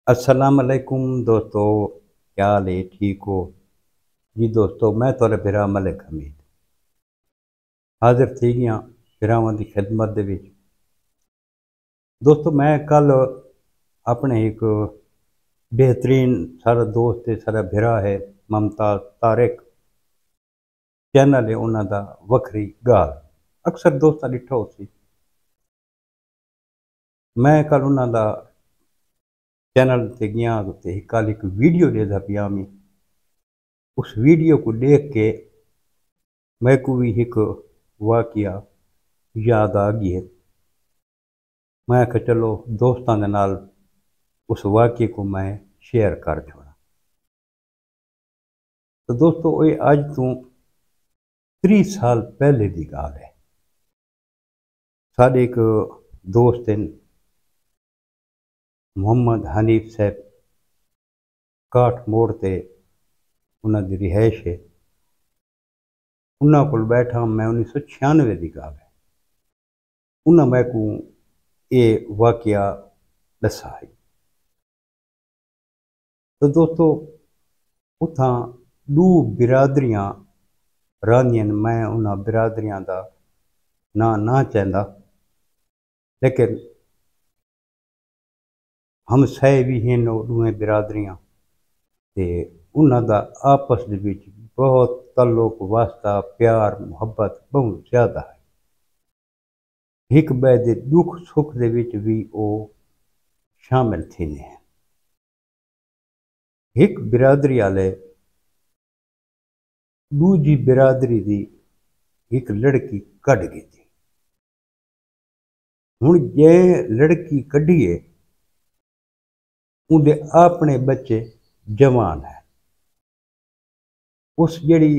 अस्सलाम वालेकुम दोस्तों, क्या हाल है? ठीक हो जी? दोस्तों, मैं थोड़े बिरा मलिक हमीद हाजिर थी गया बिरावां की खिदमत दे विच। दोस्तों, मैं कल अपने एक बेहतरीन सारा दोस्त है, सारा बिरा है, मुमताज़ तारिक चैनल है उन्होंने वखरी गाल अक्सर दोस्तां डिठो सी। मैं कल उन्होंने चैनल ते गया तो कल एक वीडियो देखा पिया मैं। उस वीडियो को देख के मैं को भी एक वाकया याद आ गई है। मैं आख्या चलो दोस्तों के नाल उस वाक्य को मैं शेयर कर छोड़ा। तो दोस्तों, ये अज तो 30 साल पहले की गाल है। साढ़े एक दोस्त हैं मोहम्मद हनीफ साहब, काठ मोड़ से उन्होंने रिहाइश है। उन्होंने को बैठा मैं 1996 की गाल है। उन्हें मैं को ये वाकया दसा है। तो दोस्तों, उथा दो बिरादरियां रहिंदियां। मैं उन्होंने बिरादरियां का ना ना चाहता, लेकिन हम सह भी हैं दोवें बिरादरियां ते उन्हां दा आपस दे विच बहुत तल्लुक वास्ता प्यार मुहब्बत बहुत ज़्यादा है। एक बै दे दुख सुख दे विच भी वो शामिल थींदे हैं। एक बिरादरी वाले दूजी बिरादरी दी एक लड़की कढ़ गई थी। हुण जे लड़की कढ़िए उनके अपने बच्चे जवान है। उस जड़ी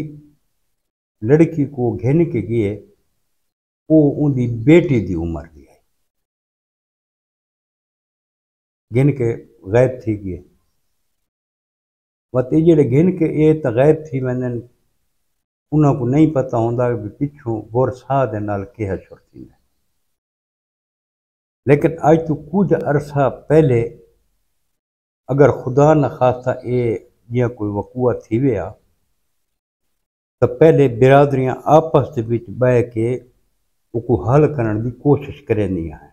लड़की को घिन के गए वो उनकी बेटी की उम्र की है। घिन के गायब थी गए। वत ये घिन के ये तो गायब थी वञनि, उन्होंने को नहीं पता होंदा भी पिछों बुरसाह दे नाल केहा छुड़ती है। लेकिन अज तो कुछ अरसा पहले अगर खुदा न खास्ता ये जियां कोई वकूआ थी विया तो पहले बिरादरियां आपस के विच बह के उसको हल करने की कोशिश करेंदियां हैं।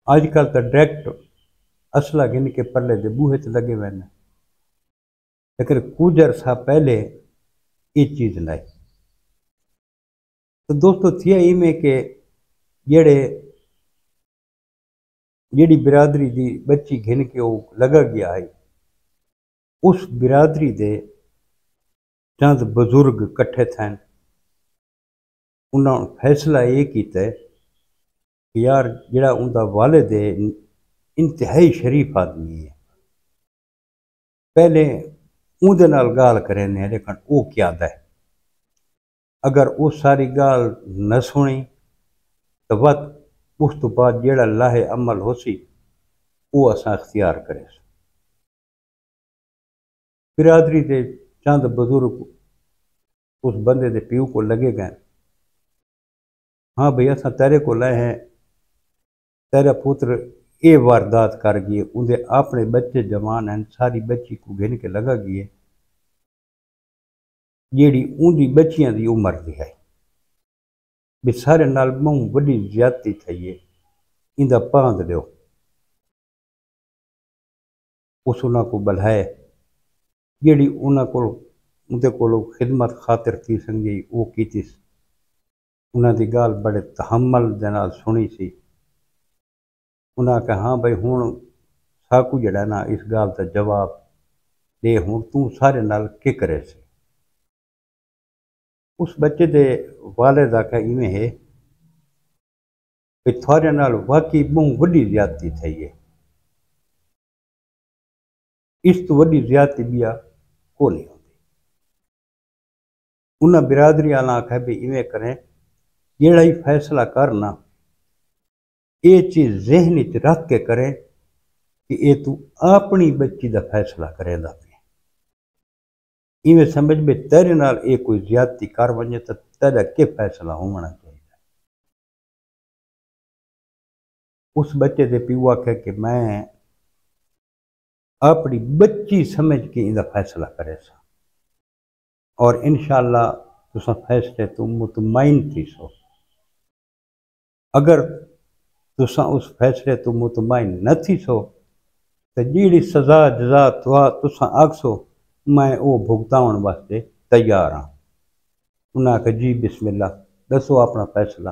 अजकल तो डायरेक्ट असला गिन के परले दे बूहे च लगे हुए हैं, लेकिन कुछ अरसा पहले ये चीज़ लाई। तो दोस्तों, थिया इमें के जेड़े जेड़ी बिरादरी की बच्ची घिन के वो लगा गया है, उस बिरादरी दे चंद बुजुर्ग कट्ठे थे। उन्होंने फैसला ये किया कि यार जड़ा उनका वालिद है इंतहाई शरीफ आदमी है, पहले उनके नाल गाल करें, लेकिन वो क्या है अगर वो सारी गाल न सुनी तो वत उस तो बाद जेड़ा लाहे अमल हो सी वो असा अख्तियार करे। बिरादरी के चंद बुजुर्ग उस बंदे के प्यू को लगे गए, हाँ भैया असा तेरे को लाए हैं, तेरा पुत्र ये वारदात कर गए, उनके अपने बच्चे जवान हैं, सारी बच्ची को घिन के लगा गई जेड़ी उनकी बच्चियां की उम्र की है। भी सारे नाल बहुत बड़ी ज्यादती थी है, इंदा भांद लो। उस उन्होंने को बुलाए जी उन्होंने को खिदमत खातिर थी समझी वो की। उन्होंने गाल बड़े तहम्मल दे नाल सुनी सी। उन्हें कहा हाँ भाई हूँ साकू जड़ा ना इस गाल का जवाब दे, हूँ तू सारे नाल के करे से। उस बच्चे के वालिद आख्या इवें है कि थारे नाल वाकई बहुत बड़ी ज्यादती थी है, इस तो वही ज्यादती बिया को नहीं होती। उन्हें बिरादरी वाला आख्या भी इवें करें, जेड़ा ही फैसला करना ये चीज़ जहन च रख के करें कि ये तू अपनी बच्ची का फैसला करेगा पे। इवें समझ में तेरे नाल ये कोई ज्यादती कर वजे तो तेरा के फैसला होना चाहिए। उस बच्चे के प्यू आखे कि मैं अपनी बच्ची समझ के इनका फैसला करे सा और इंशाअल्लाह तुसा फैसले तो मुतमईन थी सो। अगर तुसा उस फैसले तो मुतमईन न थी सो तो जी सज़ा जजा तुसा आखसो मैं वो भुगताउण वास्ते तैयार हाँ। उन्हें आखिया जी बिस्मिल्लाह दसो अपना फैसला।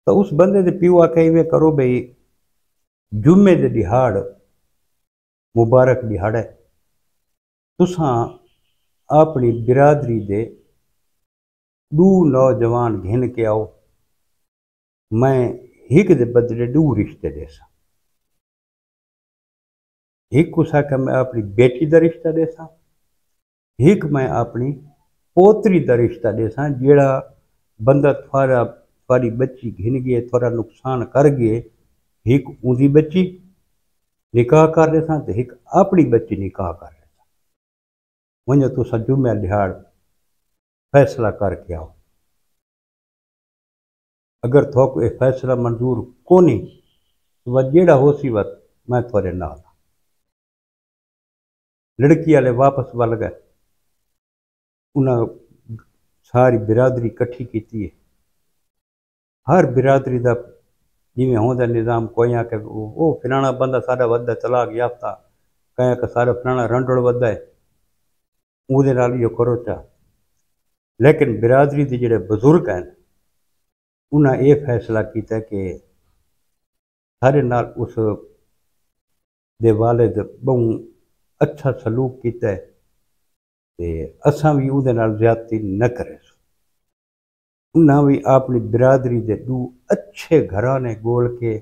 तो उस बंदे दे प्यो आखे इवें करो भाई जुम्मे दे दिहाड़ मुबारक दिहाड़ है तुसा अपनी बिरादरी दे दू नौजवान घिन के आओ मैं हिक दे बदले दू रिश्ते देसा। हिक कुछ आखे मैं अपनी बेटी का रिश्ता देसा हिक मैं अपनी पोतरी का रिश्ता देसा जेड़ा बंदा थोड़ी बच्ची घिन गए थोड़ा नुकसान कर गए हिक उंदी बच्ची निकाह कर देसा तो हिक अपनी बच्ची निकाह कर देसा। वञो तुसा जुम्मे दिहाड़ फैसला करके आओ। अगर थोक ये फैसला मंजूर कोनी तो वह जेड़ा हो सी वत मैं थोड़े नाल। लड़की वाले वापस वल गए उन्हें सारी बिरादरी इकट्ठी की। हर बिरादरी का जिमें होंदा निज़ाम कोई आके वो फिलाना बंदा सारा वदा तलाक याफ्ता कहीं आके सारा फिलाना रंडड़ वदा है उहदे नाल इहो करो चा। लेकिन बिरादरी के जिहड़े बजुर्ग हैं उन्हें यह फैसला किया कि सारे नाल उस दे वालिद बहु अच्छा सलूक किया है ते असां भी उहदे नाल ज्यादती न करे। उन्हें भी अपनी बिरादरी के दू अच्छे घराने गोल के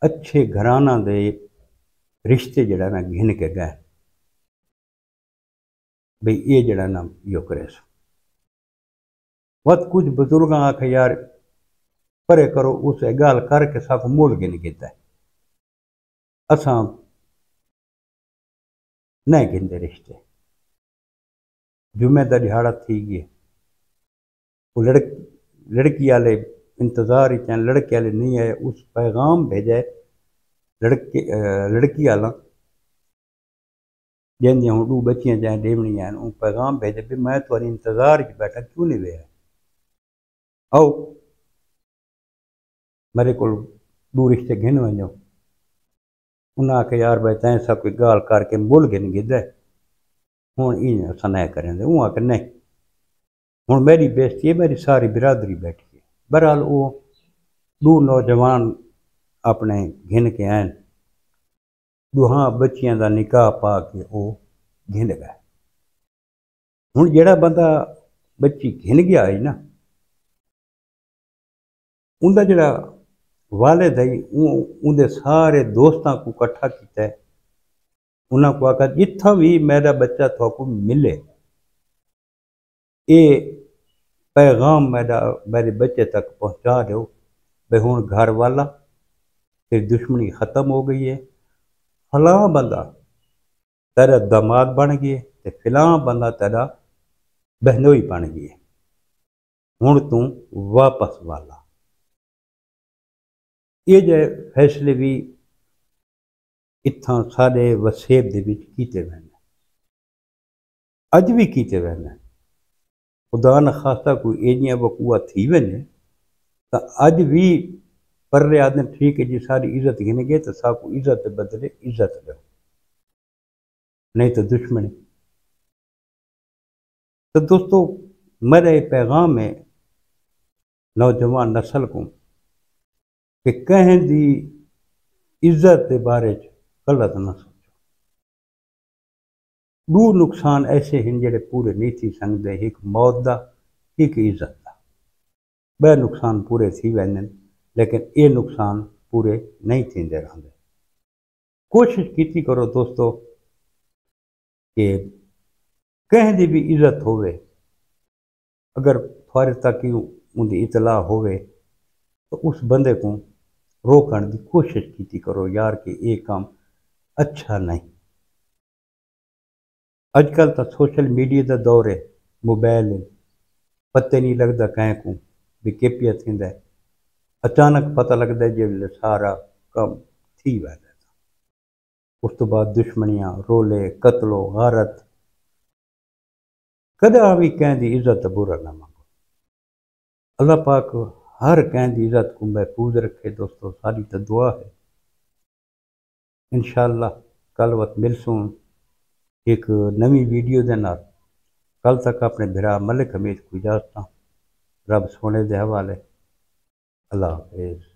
अच्छे घराना दे रिश्ते जड़ा ना घिन के गए भाई ये जड़ा ना यो करे सो। वत कुछ बुजुर्ग आखे यार परे करो उस गाल करके साफ मोल गिन किया असां नहीं गिनते रिश्ते। जुम्मे का दिहाड़ा थी गए वो लड़की वाले इंतजार ही चाहे लड़के वाले नहीं आए उस पैगाम भेजे लड़की वाला जैसे हूँ दू बच्चियां चाहे डेमनियां वो पैगाम भेजे भी मैं थोड़ी इंतजार च बैठा क्यों नहीं वे आओ मेरे को दू रिश्ते घिन वजो। उन्हें आखे यार भाई तैं सब कोई गाल करके मुल गिन गिदा हूँ इन अस नहीं करें वो आखे नहीं हूँ मेरी बेइज्जती है मेरी सारी बिरादरी बैठी है। बहरहाल वो दू नौजवान अपने घिन के आए दूहां बच्चियां का निकाह पा के वो घिन गए। हूँ जेड़ा बंदा बच्ची घिन गया है ना उनका जड़ा वालिद है उनके सारे दोस्तों को इकट्ठा किया उन्होंने को आखा जिथा भी मेरा बच्चा थोको मिले ये पैगाम मेरे बच्चे तक पहुँचा दो भाई हूँ घर वाला फिर दुश्मनी ख़त्म हो गई है फलां बंदा तेरा दामाद बन गए तो फिलां बंदा तेरा बहनोई बन गए हूँ तू वापस वाला। ये जे फैसले भी इत्थां साढ़े वसेब दे विच कीते वे अज भी कीते वे खुदा न खासा कोई एजियां वकूआ थी वने तो अज भी परले आदमी ठीक है जी सारी इज्जत गिन गए तो साकू इज्जत के बदले इज्जत दो नहीं तो दुश्मनी। तो दोस्तों मेरा पैगाम है नौजवान नस्ल को कि कहीं दी इज्जत के बारे गलत ना सोचो। दू नुकसान ऐसे हैं जेडे पूरे नहीं थी सकते एक मौत का एक इज्जत का बे नुकसान पूरे थी वैन लेकिन ये नुकसान पूरे नहीं थींदे रहंदे। कोशिश की करो दोस्तों कि कहीं दी भी इज्जत होवे अगर थोड़े तक ही उनकी इतला होवे तो उस बंदे को रोकने की कोशिश की करो यार कि ये काम अच्छा नहीं। अजकल तो सोशल मीडिया का दौर है मोबाइल है पत्ते नहीं लगता कहीं को भी के पिया थींदा है अचानक पता लगता है जो सारा कम थी वैसा। उस तो बाद दुश्मनियां, रोले, कत्लो, गारत, कदा भी कंहिं दी इज्जत बुरा ना मंगो। अल्लाह पाक हर कंहिं दी इज्जत को महफूज रखे। दोस्तों सारी तो दुआ है। इंशाअल्लाह कल वक्त मिलसूँ एक नवी वीडियो दे नाल। कल तक अपने भरा मलिक हमीद को इजाजत। रब सोने दे हवाले। अल्लाह हाफिज़।